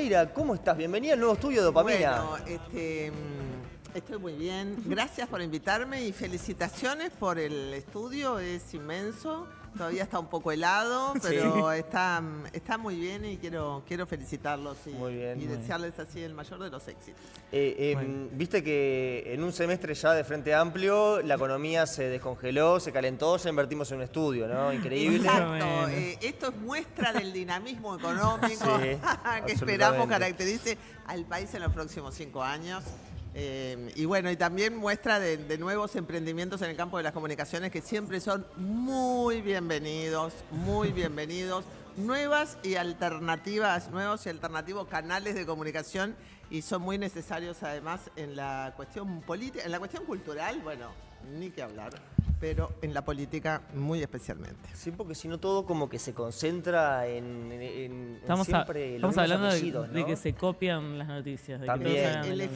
Pereira, ¿cómo estás? Bienvenida al nuevo estudio de Dopamina. Bueno, estoy muy bien. Gracias por invitarme y felicitaciones por el estudio. Es inmenso. Todavía está un poco helado, pero Sí. está muy bien y quiero felicitarlos Muy bien, y muy desearles así el mayor de los éxitos. Viste que en un semestre ya de Frente Amplio la economía se descongeló, se calentó, ya invertimos en un estudio, ¿no? Increíble. Exacto. Esto es muestra del dinamismo económico Sí, que esperamos absolutamente. caracterice al país en los próximos 5 años. Y bueno, y también muestra de nuevos emprendimientos en el campo de las comunicaciones que siempre son muy bienvenidos, nuevos y alternativos canales de comunicación y son muy necesarios además en la cuestión política, en la cuestión cultural, bueno, ni que hablar, pero en la política muy especialmente. Sí, porque si no todo como que se concentra en Estamos siempre los estamos mismos hablando apellidos, de ¿no? que se copian las noticias. De que También. todos hagan El lo mismo.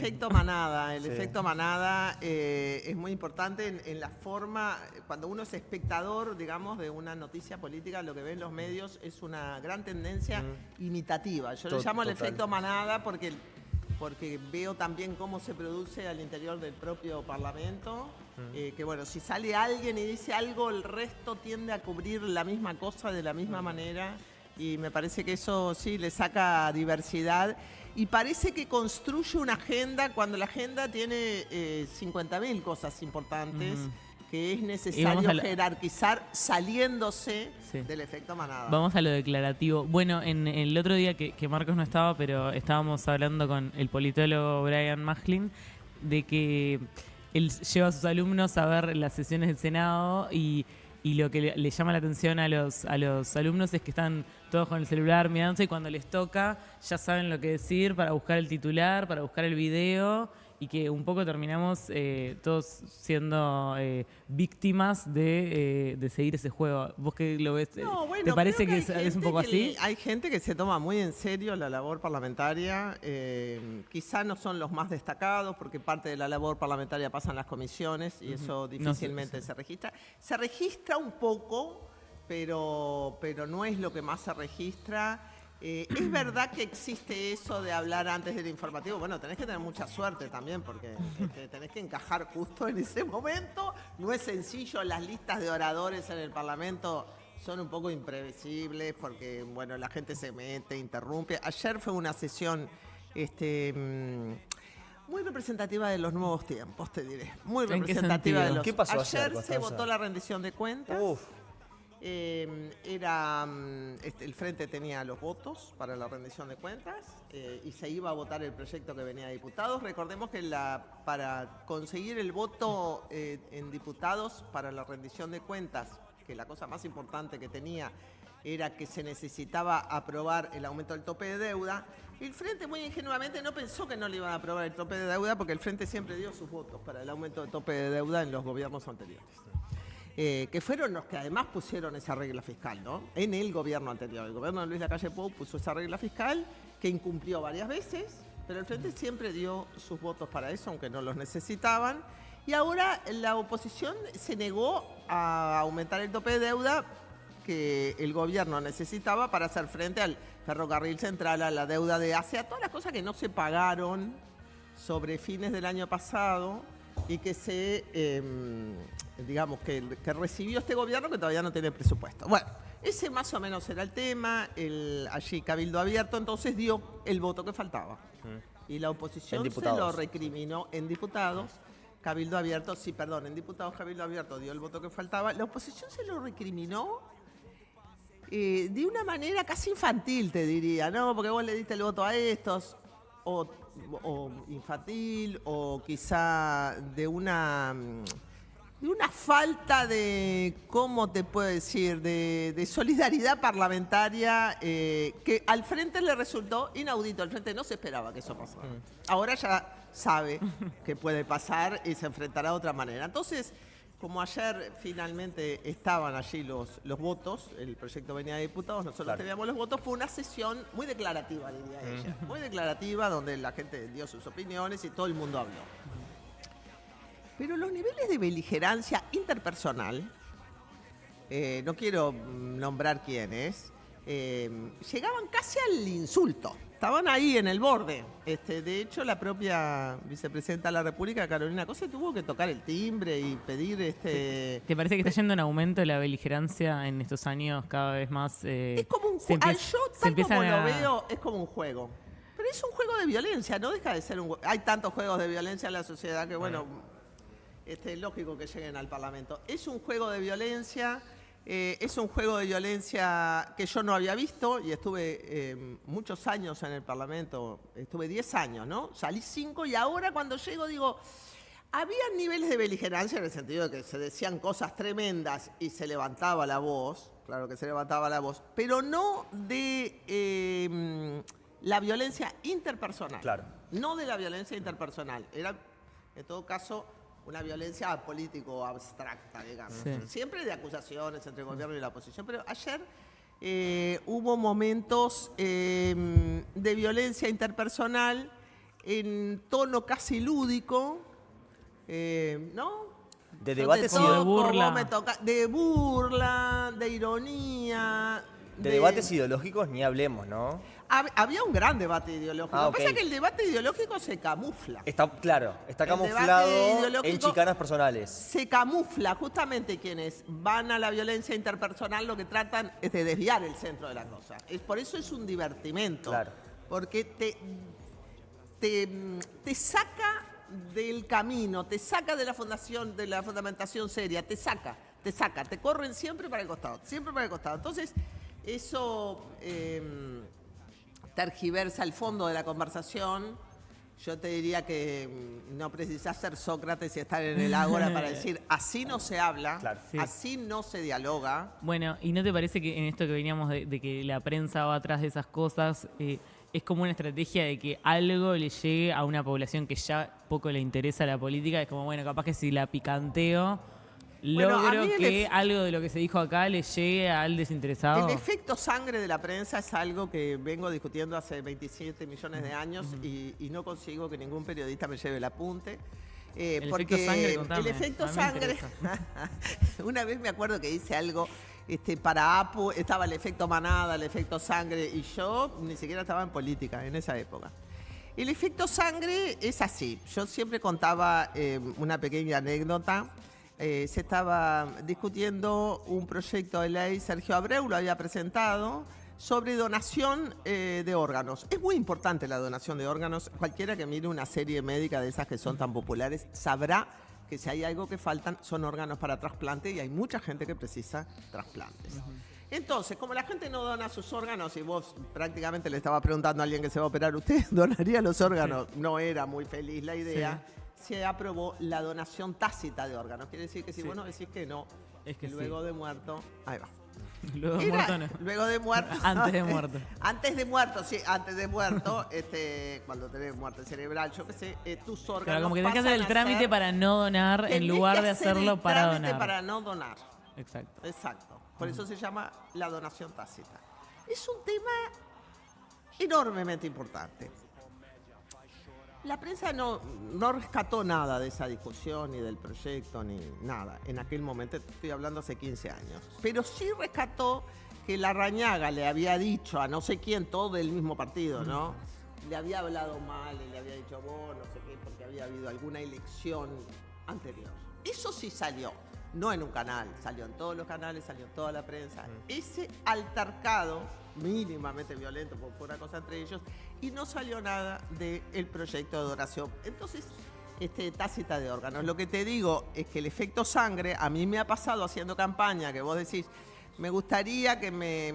efecto manada, Sí. es muy importante en la forma, cuando uno es espectador, digamos, de una noticia política, lo que ve en los medios es una gran tendencia imitativa. Yo le llamo el Total. efecto manada porque veo también cómo se produce al interior del propio Parlamento, que bueno, si sale alguien y dice algo, el resto tiende a cubrir la misma cosa de la misma manera. Y me parece que eso sí le saca diversidad y parece que construye una agenda cuando la agenda tiene 50.000 cosas importantes que es necesario jerarquizar saliéndose Sí. del efecto manada. Vamos a lo declarativo. Bueno, en el otro día que Marcos no estaba, pero estábamos hablando con el politólogo Brian Machlin de que él lleva a sus alumnos a ver las sesiones del Senado y lo que le llama la atención a los alumnos es que están todos con el celular mirándose y cuando les toca ya saben lo que decir para buscar el titular, para buscar el video y que un poco terminamos todos siendo víctimas de seguir ese juego. ¿Vos qué lo ves? No, bueno, ¿Te parece creo que hay es un gente poco así? Hay gente que se toma muy en serio la labor parlamentaria. Quizá no son los más destacados porque parte de la labor parlamentaria pasa en las comisiones y eso difícilmente se registra. Se registra un poco, pero no es lo que más se registra. Es verdad que existe eso de hablar antes del informativo. Bueno, tenés que tener mucha suerte también porque tenés que encajar justo en ese momento. No es sencillo, las listas de oradores en el Parlamento son un poco imprevisibles porque, bueno, la gente se mete, interrumpe. Ayer fue una sesión muy representativa de los nuevos tiempos, te diré. Muy ¿En qué representativa de sentido? los... ¿Qué pasó ayer, se Constanza? votó la rendición de cuentas. Uf, El Frente tenía los votos para la rendición de cuentas y se iba a votar el proyecto que venía de diputados. Recordemos que para conseguir el voto en diputados para la rendición de cuentas, que la cosa más importante que tenía era que se necesitaba aprobar el aumento del tope de deuda, el Frente muy ingenuamente no pensó que no le iban a aprobar el tope de deuda porque el Frente siempre dio sus votos para el aumento del tope de deuda en los gobiernos anteriores. Que fueron los que además pusieron esa regla fiscal, ¿no? En el gobierno anterior. El gobierno de Luis Lacalle Pou puso esa regla fiscal que incumplió varias veces, pero el Frente siempre dio sus votos para eso, aunque no los necesitaban. Y ahora la oposición se negó a aumentar el tope de deuda que el gobierno necesitaba para hacer frente al ferrocarril central, a la deuda de ACE, a todas las cosas que no se pagaron sobre fines del año pasado y que digamos que recibió este gobierno que todavía no tiene presupuesto. Bueno, ese más o menos era el tema, allí Cabildo Abierto entonces dio el voto que faltaba. Y la oposición se lo recriminó en diputados. En diputados Cabildo Abierto dio el voto que faltaba. La oposición se lo recriminó de una manera casi infantil, te diría, ¿no? Porque vos le diste el voto a estos, o infantil, o quizá de una falta de, ¿cómo te puedo decir?, de solidaridad parlamentaria que al Frente le resultó inaudito. Al Frente no se esperaba que eso pasara. Ahora ya sabe que puede pasar y se enfrentará de otra manera. Entonces, como ayer finalmente estaban allí los votos, el proyecto venía de diputados, nosotros teníamos los votos, fue una sesión muy declarativa, diría ella. Muy declarativa, donde la gente dio sus opiniones y todo el mundo habló. Pero los niveles de beligerancia interpersonal, no quiero nombrar quién es, llegaban casi al insulto. estaban ahí en el borde. De hecho, la propia vicepresidenta de la República, Carolina Cose, tuvo que tocar el timbre y pedir ¿Te parece que está yendo en aumento la beligerancia en estos años cada vez más? Es como un se juego. empie- Yo, se tal empiezan como lo a- veo, es como un juego. Pero es un juego de violencia, no deja de ser un juego. Hay tantos juegos de violencia en la sociedad que, bueno, es lógico que lleguen al Parlamento. Es un juego de violencia. Es un juego de violencia que yo no había visto y estuve muchos años en el Parlamento, estuve 10 años, ¿no? Salí 5 y ahora cuando llego digo, había niveles de beligerancia en el sentido de que se decían cosas tremendas y se levantaba la voz, claro que se levantaba la voz, pero no de la violencia interpersonal. Claro. No de la violencia interpersonal, era en todo caso una violencia político abstracta, digamos. Sí. Siempre de acusaciones entre el gobierno y la oposición, pero ayer hubo momentos de violencia interpersonal en tono casi lúdico, ¿no? De Yo debate te sí, como de toco, burla. vos me tocás, de burla, de ironía. de debates ideológicos ni hablemos, ¿no? Había un gran debate ideológico. Ah, Lo que pasa ok. es que el debate ideológico se camufla. Está claro, está El debate camuflado ideológico- en chicanas personales. Se camufla justamente quienes van a la violencia interpersonal, lo que tratan es de desviar el centro de la cosa. Por eso es un divertimento. Claro. Porque te saca del camino, te saca de la fundamentación seria, te saca, te corren siempre para el costado, siempre para el costado. Entonces, eso tergiversa el fondo de la conversación. Yo te diría que no precisás ser Sócrates y estar en el ágora para decir, así no se habla, Claro. Sí. así no se dialoga. Bueno, ¿y no te parece que en esto que veníamos de que la prensa va atrás de esas cosas, es como una estrategia de que algo le llegue a una población que ya poco le interesa la política? Es como, bueno, capaz que si la picanteo, Bueno, a logro mí que algo de lo que se dijo acá le llegue al desinteresado. El efecto sangre de la prensa es algo que vengo discutiendo hace 27 millones de años y no consigo que ningún periodista me lleve el apunte. El Porque efecto sangre, contame, el efecto a mí me sangre, interesa. una vez me acuerdo que hice algo para APU, estaba el efecto manada, el efecto sangre, y yo ni siquiera estaba en política en esa época. El efecto sangre es así. Yo siempre contaba una pequeña anécdota. Se estaba discutiendo un proyecto de ley, Sergio Abreu lo había presentado, sobre donación de órganos. Es muy importante la donación de órganos. Cualquiera que mire una serie médica de esas que son tan populares sabrá que si hay algo que faltan son órganos para trasplante y hay mucha gente que precisa trasplantes. Entonces, como la gente no dona sus órganos y vos prácticamente le estaba preguntando a alguien que se va a operar, ¿usted donaría los órganos? No era muy feliz la idea. Se aprobó la donación tácita de órganos. Quiere decir que si vos no decís que no, Es que luego de muerto, ahí va. Luego de Era- muerto no. Luego de muerto. Antes de muerto. Antes de muerto, sí, antes de muerto, cuando tenés muerte cerebral, yo qué sé, tus órganos. Claro, como que tenés que hacer pasan el a trámite ser- para no donar en tenés lugar que de hacer hacerlo el para trámite donar. para no donar. Exacto. Exacto. Por eso se llama la donación tácita. Es un tema enormemente importante. La prensa no rescató nada de esa discusión, ni del proyecto, ni nada. En aquel momento, estoy hablando hace 15 años. Pero sí rescató que Larrañaga le había dicho a no sé quién, todo del mismo partido, ¿no? Le había hablado mal y le había dicho vos, no sé qué, porque había habido alguna elección anterior. Eso sí salió, no en un canal, salió en todos los canales, salió en toda la prensa. Ese altercado, mínimamente violento, porque fue una cosa entre ellos, y no salió nada del proyecto de donación. Entonces, tácita de órganos. Lo que te digo es que el efecto sangre, a mí me ha pasado haciendo campaña, que vos decís, me gustaría que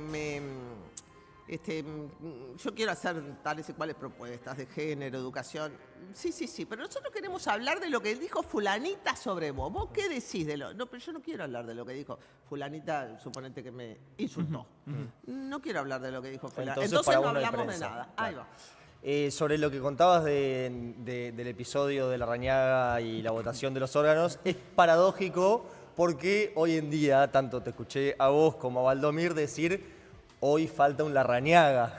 yo quiero hacer tales y cuales propuestas de género, educación. Sí, pero nosotros queremos hablar de lo que dijo fulanita sobre vos. ¿Vos qué decís de lo...? No, pero yo no quiero hablar de lo que dijo fulanita, suponete que me insultó. No quiero hablar de lo que dijo fulanita. Entonces, Entonces para no vos no hay hablamos de prensa. nada. Claro. Ahí va. Sobre lo que contabas del episodio de Larrañaga y la votación de los órganos, es paradójico porque hoy en día, tanto te escuché a vos como a Valdomir decir, hoy falta un Larrañaga.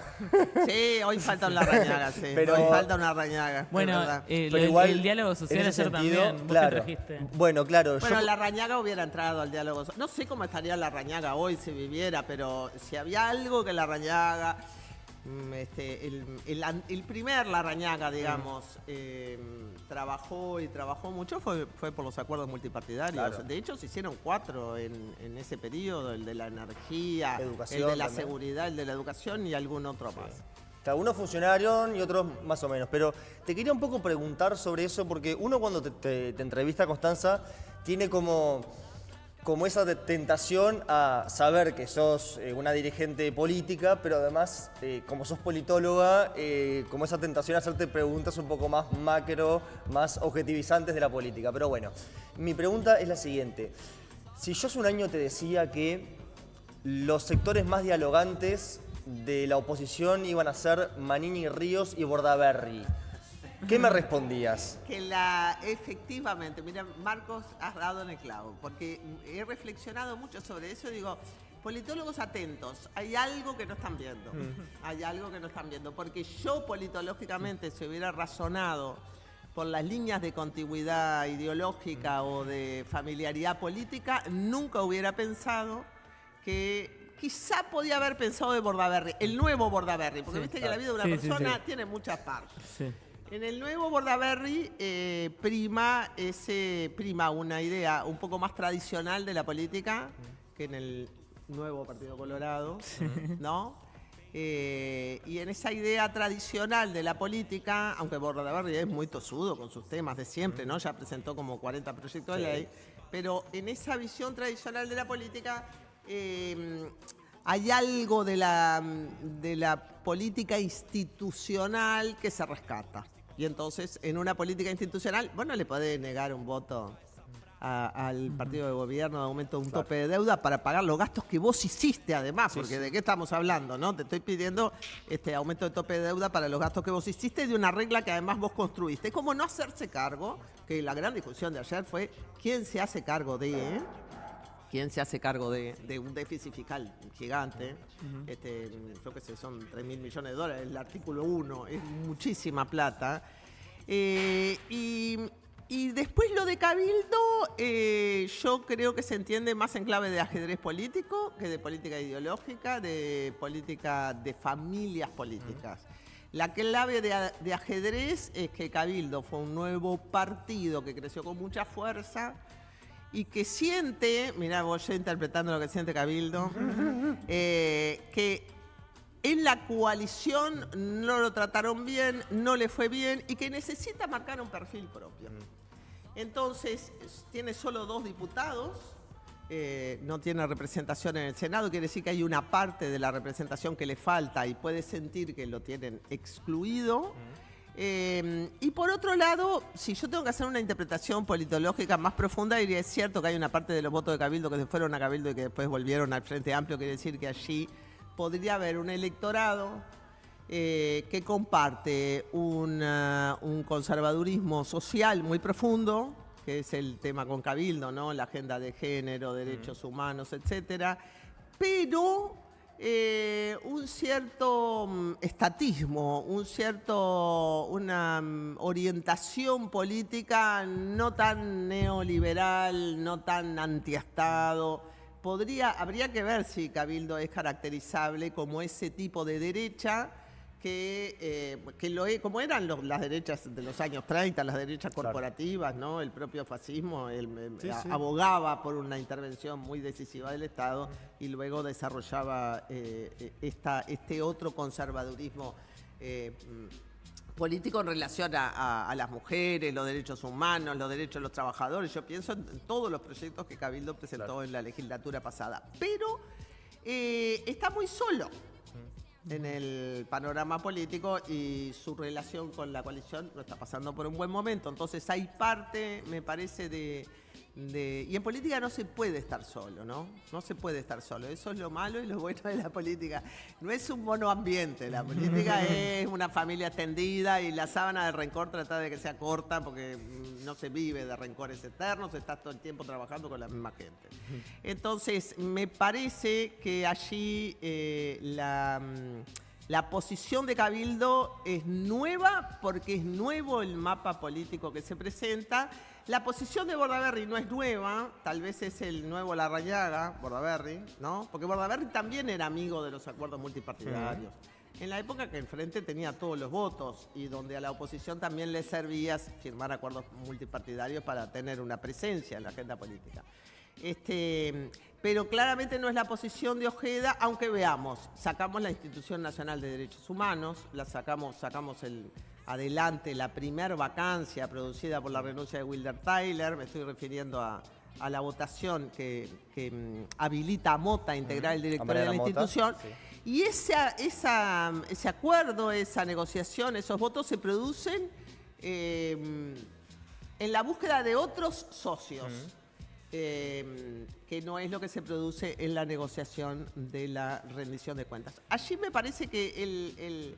Sí, hoy falta una rañaga, sí. Pero- Hoy falta una rañaga. es Bueno, verdad. lo del diálogo social en ese ayer sentido, también. ¿Vos claro. qué trajiste? Bueno, claro. Bueno, yo- la rañaga hubiera entrado al diálogo. No sé cómo estaría la rañaga hoy si viviera, pero si había algo que la rañaga... el primer Larrañaga, digamos, trabajó mucho, fue por los acuerdos multipartidarios. Claro. De hecho, se hicieron 4 en ese periodo, el de la energía, Educación el de la también. seguridad, el de la educación y algún otro más. Algunos funcionaron y otros más o menos, pero te quería un poco preguntar sobre eso, porque uno cuando te entrevista, Constanza, tiene como esa tentación a saber que sos una dirigente política, pero además, como sos politóloga, como esa tentación a hacerte preguntas un poco más macro, más objetivizantes de la política. Pero bueno, mi pregunta es la siguiente. Si yo hace un año te decía que los sectores más dialogantes de la oposición iban a ser Manini Ríos y Bordaberry, ¿qué me respondías? Efectivamente, mira, Marcos, has dado en el clavo, porque he reflexionado mucho sobre eso y digo, politólogos atentos, hay algo que no están viendo, hay algo que no están viendo, porque yo politológicamente, si hubiera razonado por las líneas de contigüidad ideológica o de familiaridad política, nunca hubiera pensado que quizá podía haber pensado de Bordaberry, el nuevo Bordaberry, porque viste que la vida de una persona tiene muchas partes. Sí. En el nuevo Bordaberry prima una idea un poco más tradicional de la política que en el nuevo Partido Colorado, ¿no? Y en esa idea tradicional de la política, aunque Bordaberry es muy tosudo con sus temas de siempre, ¿no? Ya presentó como 40 proyectos de ley, pero en esa visión tradicional de la política hay algo de la política institucional que se rescata. Y entonces, en una política institucional, vos no le podés negar un voto al partido de gobierno de aumento de un tope de deuda para pagar los gastos que vos hiciste, además, porque ¿de qué estamos hablando? ¿No? Te estoy pidiendo aumento de tope de deuda para los gastos que vos hiciste de una regla que además vos construiste. Es como no hacerse cargo, que la gran discusión de ayer fue quién se hace cargo de... ¿Quién se hace cargo de un déficit fiscal gigante? Creo que son 3.000 millones de dólares, el artículo 1, es muchísima plata. Y después lo de Cabildo, yo creo que se entiende más en clave de ajedrez político que de política ideológica, de política de familias políticas. La clave de ajedrez es que Cabildo fue un nuevo partido que creció con mucha fuerza y que siente, mirá vos yo interpretando lo que siente Cabildo, que en la coalición no lo trataron bien, no le fue bien y que necesita marcar un perfil propio. Entonces, tiene solo 2 diputados, no tiene representación en el Senado, quiere decir que hay una parte de la representación que le falta y puede sentir que lo tienen excluido. Y por otro lado, si yo tengo que hacer una interpretación politológica más profunda, diría, es cierto que hay una parte de los votos de Cabildo que se fueron a Cabildo y que después volvieron al Frente Amplio, quiere decir que allí podría haber un electorado que comparte un conservadurismo social muy profundo, que es el tema con Cabildo, ¿no? La agenda de género, derechos humanos, etcétera, pero un cierto estatismo, una orientación política no tan neoliberal, no tan antiestado. Habría que ver si Cabildo es caracterizable como ese tipo de derecha como eran las derechas de los años 30, las derechas corporativas, ¿no? El propio fascismo abogaba por una intervención muy decisiva del Estado y luego desarrollaba este otro conservadurismo político en relación a las mujeres, los derechos humanos, los derechos de los trabajadores. Yo pienso en todos los proyectos que Cabildo presentó en la legislatura pasada. Pero está muy solo en el panorama político y su relación con la coalición no está pasando por un buen momento. Entonces hay parte, me parece, y en política no se puede estar solo, ¿no? No se puede estar solo. Eso es lo malo y lo bueno de la política. No es un monoambiente. La política es una familia extendida y la sábana de rencor trata de que sea corta porque no se vive de rencores eternos, estás todo el tiempo trabajando con la misma gente. Entonces, me parece que allí la posición de Cabildo es nueva porque es nuevo el mapa político que se presenta. La posición de Bordaberry no es nueva, tal vez es el nuevo Larrañaga, Bordaberry, ¿no? Porque Bordaberry también era amigo de los acuerdos multipartidarios. en la época que el Frente tenía todos los votos y donde a la oposición también le servía firmar acuerdos multipartidarios para tener una presencia en la agenda política. Pero claramente no es la posición de Ojeda, aunque veamos, sacamos la Institución Nacional de Derechos Humanos, sacamos adelante la primer vacancia producida por la renuncia de Wilder Tyler, me estoy refiriendo a la votación que habilita a Mota a integrar el directorio de la institución. Sí. Y ese acuerdo, esa negociación, esos votos se producen en la búsqueda de otros socios, que no es lo que se produce en la negociación de la rendición de cuentas. Allí me parece que el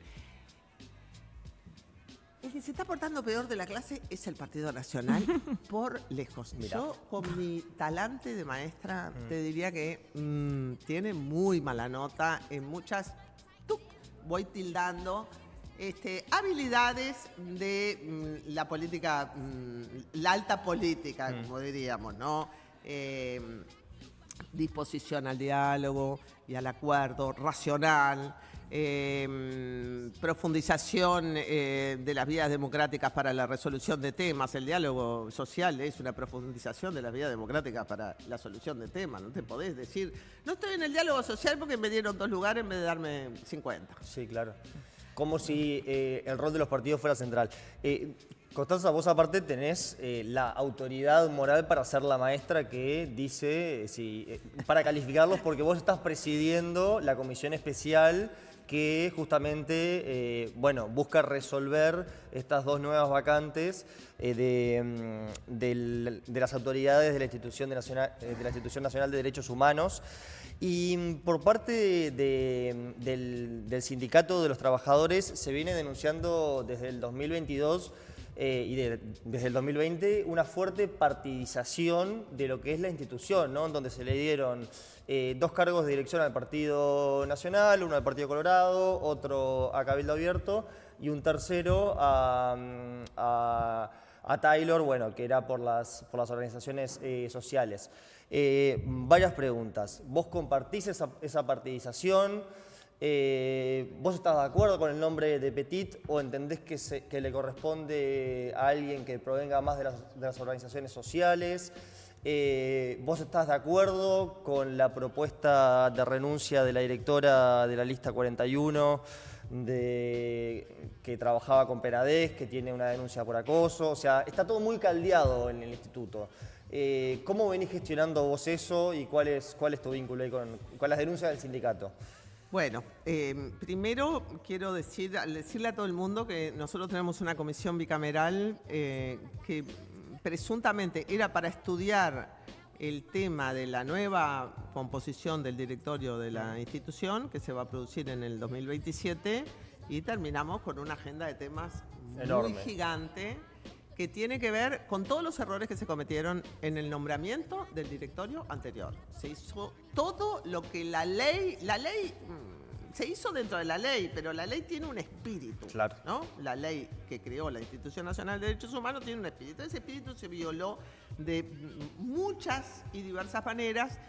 que se está portando peor de la clase es el Partido Nacional, por lejos. Mirá. Yo, con mi talante de maestra, te diría que tiene muy mala nota en muchas, voy tildando, habilidades de la política, la alta política, como diríamos, ¿no? Disposición al diálogo y al acuerdo racional, profundización de las vías democráticas para la resolución de temas. El diálogo social es una profundización de las vías democráticas para la solución de temas. No te podés decir, no estoy en el diálogo social porque me dieron 2 lugares en vez de darme 50. Sí, claro. Como si el rol de los partidos fuera central. Constanza, vos aparte tenés la autoridad moral para ser la maestra que dice, para calificarlos, porque vos estás presidiendo la comisión especial que justamente busca resolver estas 2 nuevas vacantes de las autoridades de la Institución Nacional de Derechos Humanos. Y por parte del Sindicato de los Trabajadores se viene denunciando desde el 2022 desde el 2020 una fuerte partidización de lo que es la institución, ¿no? En donde se le dieron 2 cargos de dirección al Partido Nacional, uno al Partido Colorado, otro a Cabildo Abierto y un tercero a Taylor, que era por las organizaciones sociales. Varias preguntas. ¿Vos compartís esa partidización? ¿Vos estás de acuerdo con el nombre de Petit o entendés que le corresponde a alguien que provenga más de las organizaciones sociales? ¿Vos estás de acuerdo con la propuesta de renuncia de la directora de la lista 41 que trabajaba con Penades, que tiene una denuncia por acoso? O sea, está todo muy caldeado en el instituto. ¿Cómo venís gestionando vos eso y cuál es tu vínculo ahí con las denuncias del sindicato? Bueno, primero quiero decirle a todo el mundo que nosotros tenemos una comisión bicameral que presuntamente era para estudiar el tema de la nueva composición del directorio de la institución, que se va a producir en el 2027, y terminamos con una agenda de temas enorme, muy gigante, que tiene que ver con todos los errores que se cometieron en el nombramiento del directorio anterior. Se hizo todo lo que la ley se hizo dentro de la ley, pero la ley tiene un espíritu, claro, ¿no? La ley que creó la Institución Nacional de Derechos Humanos tiene un espíritu. Ese espíritu se violó de muchas y diversas maneras.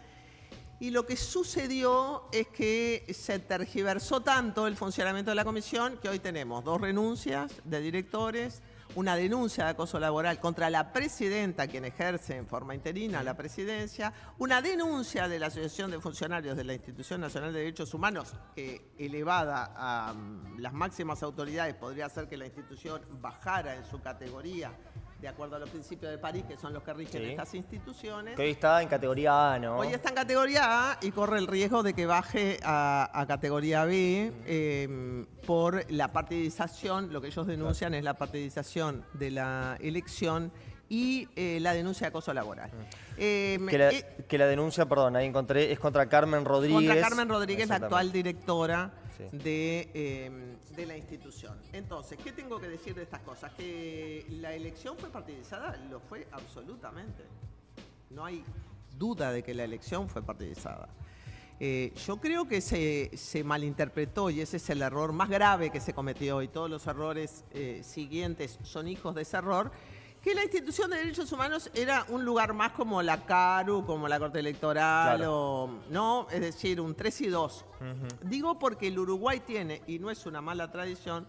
Y lo que sucedió es que se tergiversó tanto el funcionamiento de la comisión que hoy tenemos 2 renuncias de directores, una denuncia de acoso laboral contra la presidenta, quien ejerce en forma interina la presidencia, una denuncia de la Asociación de Funcionarios de la Institución Nacional de Derechos Humanos, que elevada a las máximas autoridades podría hacer que la institución bajara en su categoría, de acuerdo a los principios de París, que son los que rigen estas instituciones. Que hoy está en categoría A, ¿no? Hoy está en categoría A y corre el riesgo de que baje a categoría B por la partidización. Lo que ellos denuncian es la partidización de la elección y la denuncia de acoso laboral. Que la denuncia, perdón, ahí encontré, es contra Carmen Rodríguez. Contra Carmen Rodríguez, la actual directora de la institución. Entonces, ¿qué tengo que decir de estas cosas? Que la elección fue partidizada, lo fue absolutamente. No hay duda de que la elección fue partidizada. Yo creo que se malinterpretó y ese es el error más grave que se cometió y todos los errores siguientes son hijos de ese error, que la institución de derechos humanos era un lugar más como la CARU, como la Corte Electoral, Claro. ¿no? Es decir, un 3 y 2. Digo porque el Uruguay tiene, y no es una mala tradición,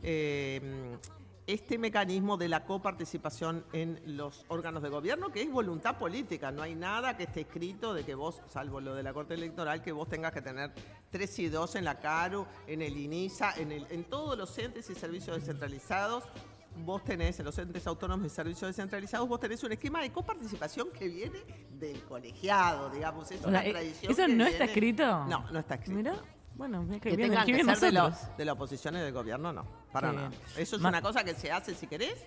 este mecanismo de la coparticipación en los órganos de gobierno, que es voluntad política. No hay nada que esté escrito de que vos, salvo lo de la Corte Electoral, que vos tengas que tener 3 y 2 en la CARU, en el INISA, en todos los entes y servicios descentralizados. Vos tenés, en los entes autónomos y servicios descentralizados, vos tenés un esquema de coparticipación que viene del colegiado, digamos. Es una tradición. ¿Eso que no viene... está escrito? No, no está escrito. Mirá, bueno, mira Que bien, tengan qué que bien ser nosotros. de la oposición y del gobierno, no, para Qué nada. bien. Eso es una cosa que se hace si querés,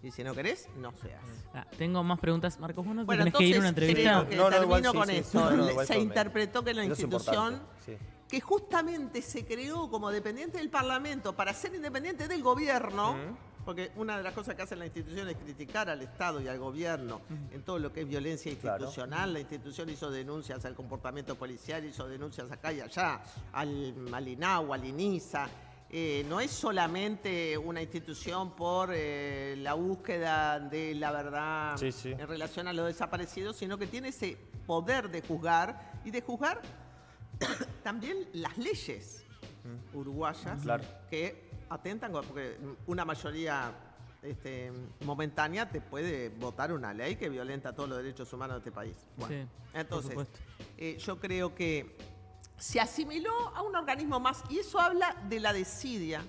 y si no querés, no se hace. Tengo más preguntas, Marcos. Vos no Bueno, tenés que ir a una entonces entrevista. creo que No, no, igual termino sí, con sí. esto. No, no, igual Se todo interpretó que la Eso es institución, importante, sí. que justamente se creó como dependiente del Parlamento para ser independiente del gobierno, porque una de las cosas que hace la institución es criticar al Estado y al gobierno en todo lo que es violencia institucional. Claro. La institución hizo denuncias al comportamiento policial, hizo denuncias acá y allá, al INAU, al INISA. No es solamente una institución por la búsqueda de la verdad Sí, sí. en relación a los desaparecidos, sino que tiene ese poder de juzgar y de juzgar también las leyes uruguayas Claro. que atentan, porque una mayoría momentánea te puede votar una ley que violenta todos los derechos humanos de este país. Bueno, Sí, por entonces, supuesto. yo creo que se asimiló a un organismo más, y eso habla de la desidia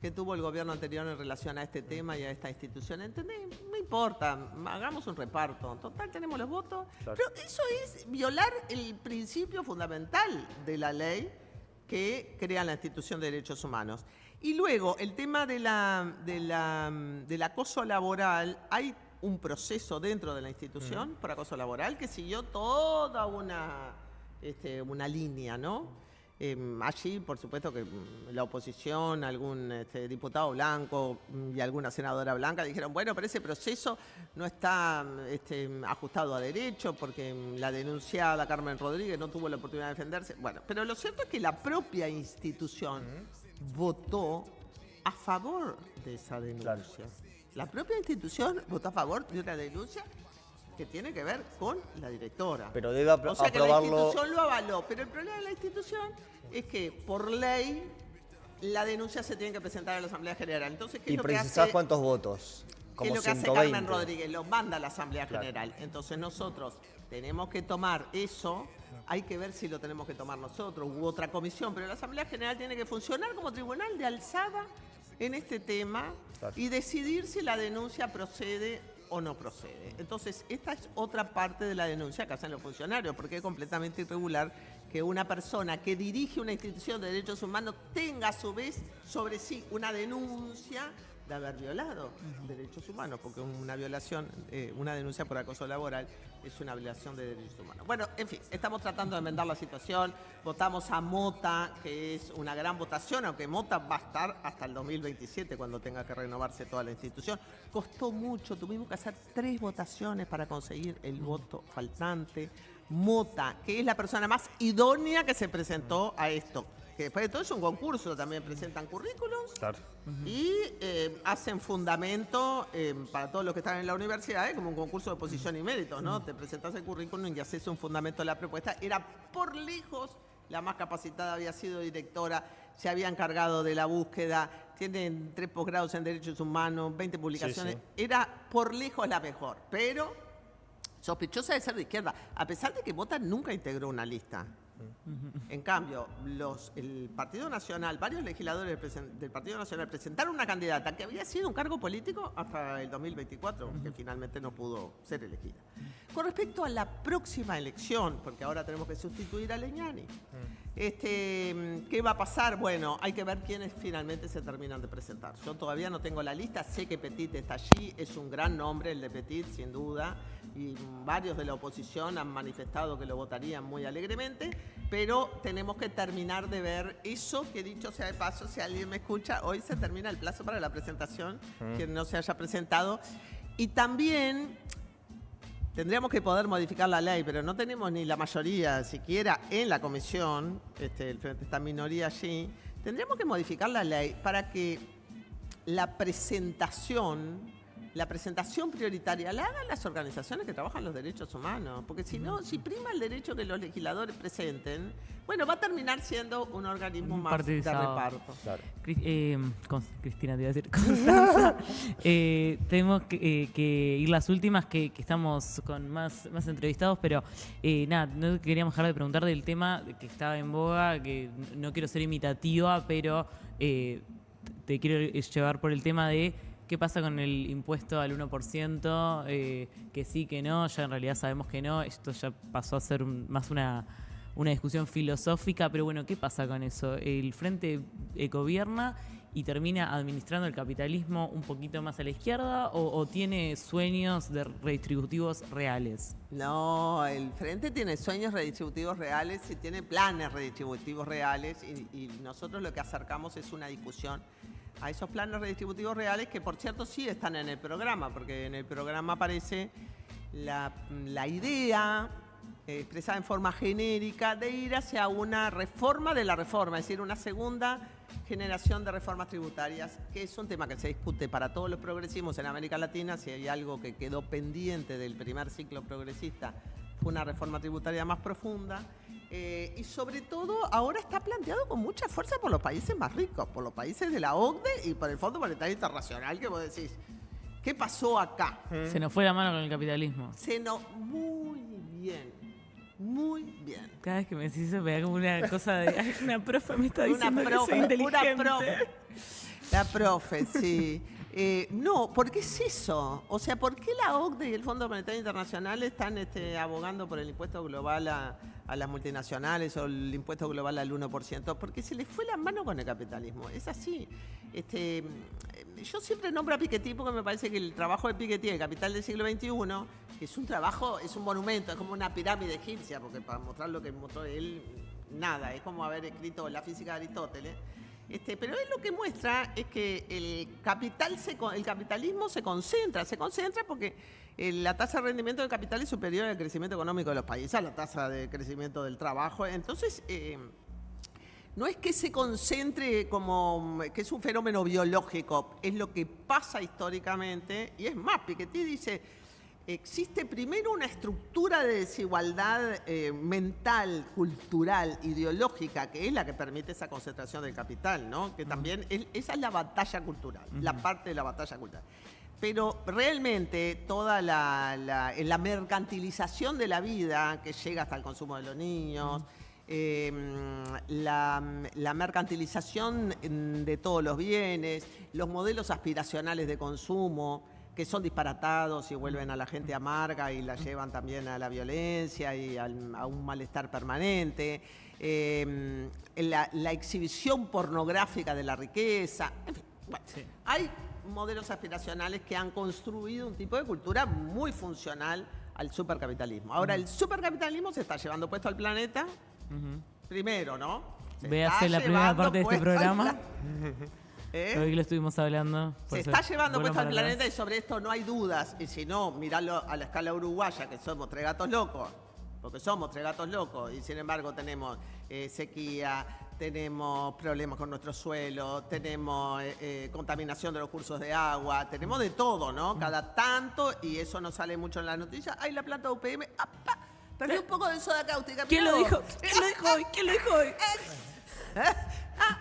que tuvo el gobierno anterior en relación a este tema y a esta institución. ¿Entendés? No importa, hagamos un reparto. Total, tenemos los votos. Claro. Pero eso es violar el principio fundamental de la ley que crea la institución de derechos humanos. Y luego, el tema del acoso laboral, hay un proceso dentro de la institución por acoso laboral que siguió toda una línea, ¿no? Allí, por supuesto, que la oposición, algún diputado blanco y alguna senadora blanca dijeron, bueno, pero ese proceso no está ajustado a derecho porque la denunciada Carmen Rodríguez no tuvo la oportunidad de defenderse. Bueno, pero lo cierto es que la propia institución votó a favor de esa denuncia. Claro. La propia institución votó a favor de una denuncia que tiene que ver con la directora. Pero debe O sea que la aprobarlo. institución lo avaló, pero el problema de la institución es que por ley la denuncia se tiene que presentar a la Asamblea General. Entonces, ¿qué ¿Y es lo que precisás hace? cuántos votos? ¿Qué Como es lo que hace 120. Carmen Rodríguez? Lo manda a la Asamblea Claro. General. Entonces nosotros tenemos que tomar eso, hay que ver si lo tenemos que tomar nosotros u otra comisión, pero la Asamblea General tiene que funcionar como tribunal de alzada en este tema Claro. y decidir si la denuncia procede o no procede. Entonces, esta es otra parte de la denuncia que hacen los funcionarios, porque es completamente irregular que una persona que dirige una institución de derechos humanos tenga a su vez sobre sí una denuncia de haber violado derechos humanos, porque una violación, una denuncia por acoso laboral es una violación de derechos humanos. Bueno, en fin, estamos tratando de enmendar la situación. Votamos a Mota, que es una gran votación, aunque Mota va a estar hasta el 2027 cuando tenga que renovarse toda la institución. Costó mucho, tuvimos que hacer 3 votaciones para conseguir el voto faltante. Mota, que es la persona más idónea que se presentó a esto. Que después de todo es un concurso, también presentan currículums Claro. y hacen fundamento para todos los que están en la universidad, como un concurso de posición y méritos, ¿no? Te presentás el currículum y haces un fundamento de la propuesta. Era por lejos la más capacitada, había sido directora, se había encargado de la búsqueda, tienen 3 posgrados en Derechos Humanos, 20 publicaciones. Sí. Era por lejos la mejor, pero sospechosa de ser de izquierda, a pesar de que Mota nunca integró una lista. En cambio, el Partido Nacional, varios legisladores del Partido Nacional presentaron una candidata que había sido un cargo político hasta el 2024, que finalmente no pudo ser elegida. Con respecto a la próxima elección, porque ahora tenemos que sustituir a Leñani, ¿qué va a pasar? Bueno, hay que ver quiénes finalmente se terminan de presentar. Yo todavía no tengo la lista, sé que Petit está allí, es un gran nombre el de Petit, sin duda, y varios de la oposición han manifestado que lo votarían muy alegremente, pero tenemos que terminar de ver eso, que dicho sea de paso, si alguien me escucha, hoy se termina el plazo para la presentación, quien no se haya presentado, y también tendríamos que poder modificar la ley, pero no tenemos ni la mayoría siquiera en la comisión, el Frente está en minoría allí. Tendríamos que modificar la ley para que la presentación la presentación prioritaria la hagan las organizaciones que trabajan los derechos humanos, porque si no, si prima el derecho que los legisladores presenten, bueno, va a terminar siendo un organismo más de Partidizado. reparto. Claro. Cristina, te iba a decir, Constanza, tenemos que ir las últimas, que estamos con más entrevistados, pero nada, no queríamos dejar de preguntar del tema que estaba en boga, que no quiero ser imitativa, pero te quiero llevar por el tema de qué pasa con el impuesto al 1%, que sí, que no, ya en realidad sabemos que no, esto ya pasó a ser más una discusión filosófica, pero bueno, ¿qué pasa con eso? El Frente gobierna y termina administrando el capitalismo un poquito más a la izquierda, o tiene sueños de redistributivos reales. No, el Frente tiene sueños redistributivos reales y tiene planes redistributivos reales y nosotros lo que acercamos es una discusión a esos planes redistributivos reales que, por cierto, sí están en el programa, porque en el programa aparece la idea expresada en forma genérica de ir hacia una reforma de la reforma, es decir, una segunda generación de reformas tributarias, que es un tema que se discute para todos los progresismos en América Latina. Si hay algo que quedó pendiente del primer ciclo progresista, fue una reforma tributaria más profunda. Y sobre todo ahora está planteado con mucha fuerza por los países más ricos, por los países de la OCDE y por el Fondo Monetario Internacional, que vos decís, ¿qué pasó acá? Se nos fue la mano con el capitalismo. Muy bien, muy bien. Cada vez que me decís eso me da como una cosa de... "Ay, una profe me está diciendo Una profe, que soy inteligente". una profe. La profe, sí. No, ¿por qué es eso? O sea, ¿por qué la OCDE y el Fondo Monetario Internacional están abogando por el impuesto global a las multinacionales o el impuesto global al 1%? Porque se les fue la mano con el capitalismo. Es así. Yo siempre nombro a Piketty porque me parece que el trabajo de Piketty, El Capital del siglo XXI, que es un trabajo, es un monumento, es como una pirámide egipcia, porque para mostrar lo que mostró él, nada, es como haber escrito la física de Aristóteles. Pero él lo que muestra es que el capitalismo se concentra porque la tasa de rendimiento del capital es superior al crecimiento económico de los países, a la tasa de crecimiento del trabajo. Entonces, no es que se concentre como que es un fenómeno biológico, es lo que pasa históricamente. Y es más, Piketty dice, existe primero una estructura de desigualdad mental, cultural, ideológica, que es la que permite esa concentración del capital, ¿no? Que también esa es la batalla cultural, la parte de la batalla cultural. Pero realmente toda la mercantilización de la vida, que llega hasta el consumo de los niños, la mercantilización de todos los bienes, los modelos aspiracionales de consumo, que son disparatados y vuelven a la gente amarga y la llevan también a la violencia y a un malestar permanente, la exhibición pornográfica de la riqueza, en fin, bueno, sí. Hay modelos aspiracionales que han construido un tipo de cultura muy funcional al supercapitalismo. Ahora, el supercapitalismo se está llevando puesto al planeta, primero, ¿no? Véase la primera parte de este programa. Hoy que lo estuvimos hablando. Se está llevando puesto al planeta y sobre esto no hay dudas. Y si no, mirarlo a la escala uruguaya, que somos tres gatos locos, porque somos tres gatos locos, y sin embargo tenemos sequía, tenemos problemas con nuestro suelo, tenemos contaminación de los cursos de agua, tenemos de todo, ¿no? Cada tanto, y eso no sale mucho en las noticias. ¡Ay, la planta UPM! ¡Apa! Perdí un poco de soda cáustica. ¿Quién lo dijo? ¿Quién lo dijo hoy? ¿Quién lo dijo hoy?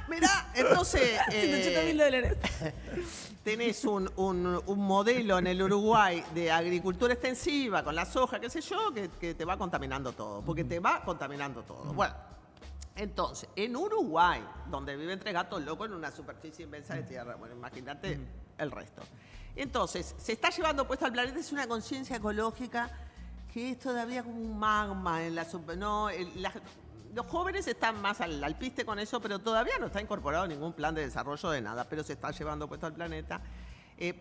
Mirá, entonces $180.000. tenés un modelo en el Uruguay de agricultura extensiva con la soja, qué sé yo, que te va contaminando todo, porque te va contaminando todo. Bueno, entonces, en Uruguay, donde viven tres gatos locos en una superficie inmensa de tierra, bueno, imagínate el resto. Entonces, se está llevando puesto al planeta, es una conciencia ecológica que es todavía como un magma en la los jóvenes están más al piste con eso, pero todavía no está incorporado ningún plan de desarrollo de nada, pero se está llevando puesto al planeta.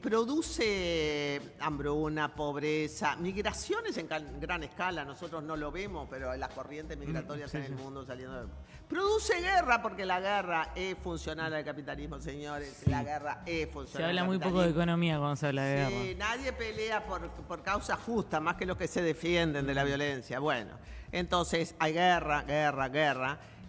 Produce hambruna, pobreza, migraciones en gran escala, nosotros no lo vemos, pero las corrientes migratorias en el mundo saliendo. Produce guerra, porque la guerra es funcional al capitalismo, señores. Sí. La guerra es funcional. Se habla muy poco de economía cuando se habla de guerra. Nadie pelea por causa justa, más que los que se defienden de la violencia. Bueno, entonces hay guerra,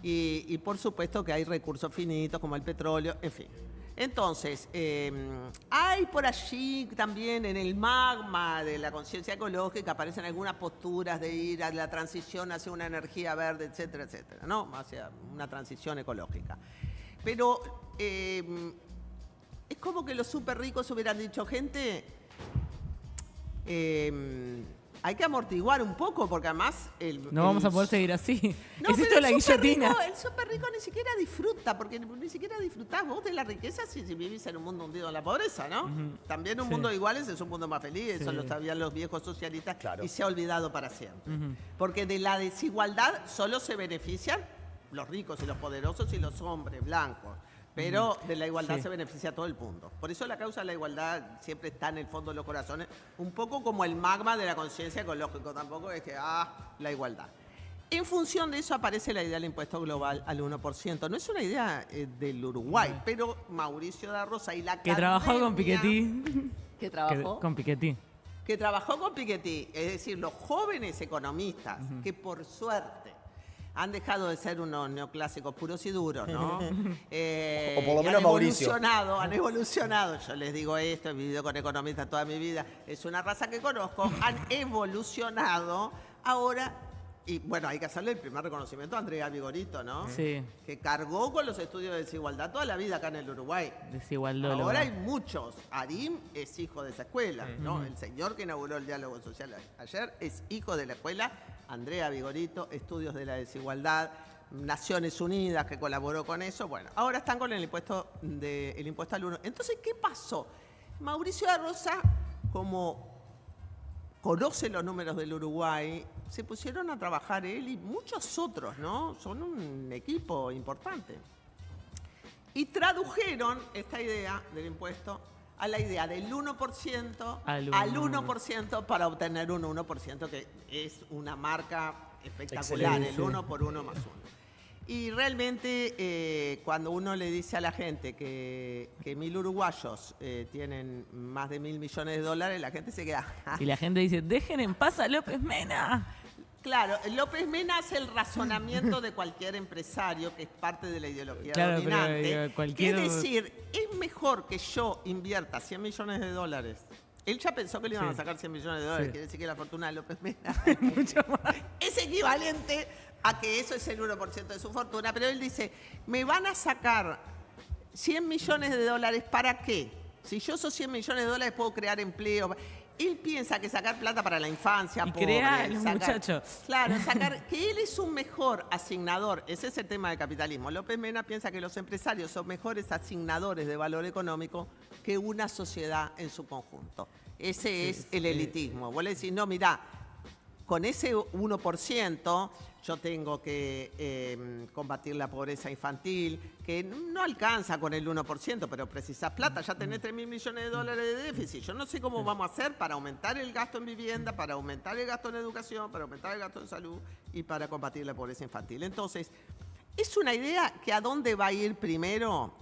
y por supuesto que hay recursos finitos como el petróleo, en fin. Entonces, hay por allí también en el magma de la conciencia ecológica aparecen algunas posturas de ir a la transición hacia una energía verde, etcétera, etcétera, ¿no? Hacia una transición ecológica. Pero es como que los súper ricos hubieran dicho, gente, hay que amortiguar un poco, porque además... No vamos a poder seguir así. No, es esto la guillotina. El súper rico ni siquiera disfruta, porque ni siquiera disfrutás vos de la riqueza si vivís en un mundo hundido en la pobreza, ¿no? También un mundo de iguales es un mundo más feliz, eso lo sabían los viejos socialistas, y se ha olvidado para siempre. Porque de la desigualdad solo se benefician los ricos y los poderosos y los hombres blancos. Pero de la igualdad se beneficia todo el mundo. Por eso la causa de la igualdad siempre está en el fondo de los corazones, un poco como el magma de la conciencia ecológica. Tampoco es que, la igualdad. En función de eso aparece la idea del impuesto global al 1%. No es una idea del Uruguay, pero Mauricio da Rosa y la academia... Que trabajó con Piketty. ¿Que trabajó? Con Piketty. Que trabajó con Piketty. Es decir, los jóvenes economistas que por suerte han dejado de ser unos neoclásicos puros y duros, ¿no? O por lo menos Mauricio. Han evolucionado. Yo les digo esto, he vivido con economistas toda mi vida. Es una raza que conozco. Han evolucionado. Ahora, y bueno, hay que hacerle el primer reconocimiento a Andrea Vigorito, ¿no? Sí. Que cargó con los estudios de desigualdad toda la vida acá en el Uruguay. Desigualdad. Ahora hay muchos. Arim es hijo de esa escuela, ¿no? El señor que inauguró el diálogo social ayer es hijo de la escuela. Andrea Vigorito, Estudios de la Desigualdad, Naciones Unidas, que colaboró con eso. Bueno, ahora están con el impuesto al 1. Entonces, ¿qué pasó? Mauricio da Rosa, como conoce los números del Uruguay, se pusieron a trabajar él y muchos otros, ¿no? Son un equipo importante. Y tradujeron esta idea del impuesto a la idea del 1% al 1% para obtener un 1%, que es una marca espectacular, Excelente. el 1 por 1 más 1. Y realmente cuando uno le dice a la gente que 1.000 uruguayos tienen más de 1.000 millones de dólares, la gente se queda... Y la gente dice, dejen en paz a López Mena. Claro, López Mena hace el razonamiento de cualquier empresario, que es parte de la ideología Claro, dominante. pero, cualquier... Es decir, es mejor que yo invierta 100 millones de dólares. Él ya pensó que le iban a sacar 100 millones de dólares. Quiere decir que la fortuna de López Mena Mucho más. es equivalente a que eso es el 1% de su fortuna. Pero él dice, me van a sacar 100 millones de dólares, ¿para qué? Si yo esos 100 millones de dólares puedo crear empleo. Él piensa que sacar plata para la infancia, Y pobre, crea a los muchachos. Claro, que él es un mejor asignador. Ese es el tema del capitalismo. López Mena piensa que los empresarios son mejores asignadores de valor económico que una sociedad en su conjunto. Ese es el elitismo. Vos le decís, no, mirá, con ese 1% yo tengo que combatir la pobreza infantil, que no alcanza con el 1%, pero precisás plata, ya tenés 3.000 millones de dólares de déficit. Yo no sé cómo vamos a hacer para aumentar el gasto en vivienda, para aumentar el gasto en educación, para aumentar el gasto en salud y para combatir la pobreza infantil. Entonces, es una idea que a dónde va a ir primero,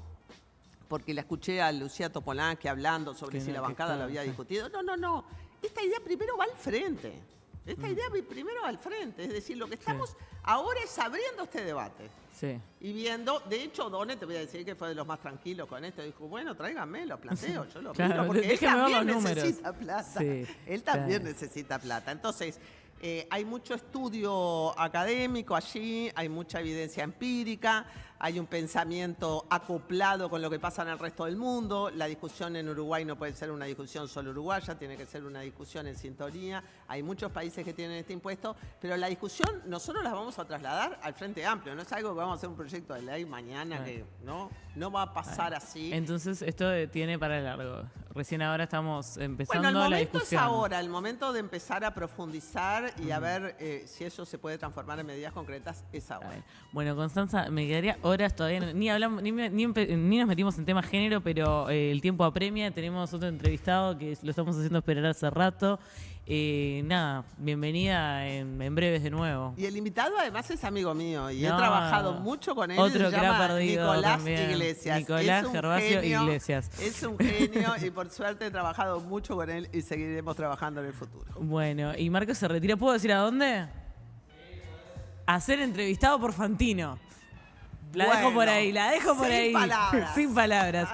porque la escuché a Lucía Topolansky hablando sobre si la bancada lo había discutido. No. Esta idea primero va al frente. Esta idea primero va al frente. Es decir, lo que estamos ahora es abriendo este debate. Sí. Y viendo, de hecho, Done, te voy a decir que fue de los más tranquilos con esto. Dijo, bueno, tráiganme, lo planteo, yo lo miro, porque él déjenme ver también los números. necesita plata. Sí, Él también necesita plata. Entonces, hay mucho estudio académico allí, hay mucha evidencia empírica, hay un pensamiento acoplado con lo que pasa en el resto del mundo. La discusión en Uruguay no puede ser una discusión solo uruguaya, tiene que ser una discusión en sintonía. Hay muchos países que tienen este impuesto, pero la discusión nosotros la vamos a trasladar al Frente Amplio. No es algo que vamos a hacer un proyecto de ley mañana, que no va a pasar así. Entonces, esto tiene para largo. Recién ahora estamos empezando Bueno, el la momento discusión. es ahora, el momento de empezar a profundizar y a ver si eso se puede transformar en medidas concretas es ahora. Bueno, Constanza, me quedaría horas todavía. Ni hablamos, ni nos metimos en tema género, pero el tiempo apremia. Tenemos otro entrevistado que lo estamos haciendo esperar hace rato. Nada, bienvenida en breves de nuevo. Y el invitado además es amigo mío y he trabajado mucho con él. Otro se que llama ha perdido Nicolás también. Iglesias. Nicolás Es un Gervasio genio, Iglesias. Es un genio y por suerte he trabajado mucho con él y seguiremos trabajando en el futuro. Bueno, y Marcos se retira. ¿Puedo decir a dónde? A ser entrevistado por Fantino. La dejo por ahí, Sin palabras. Sin palabras.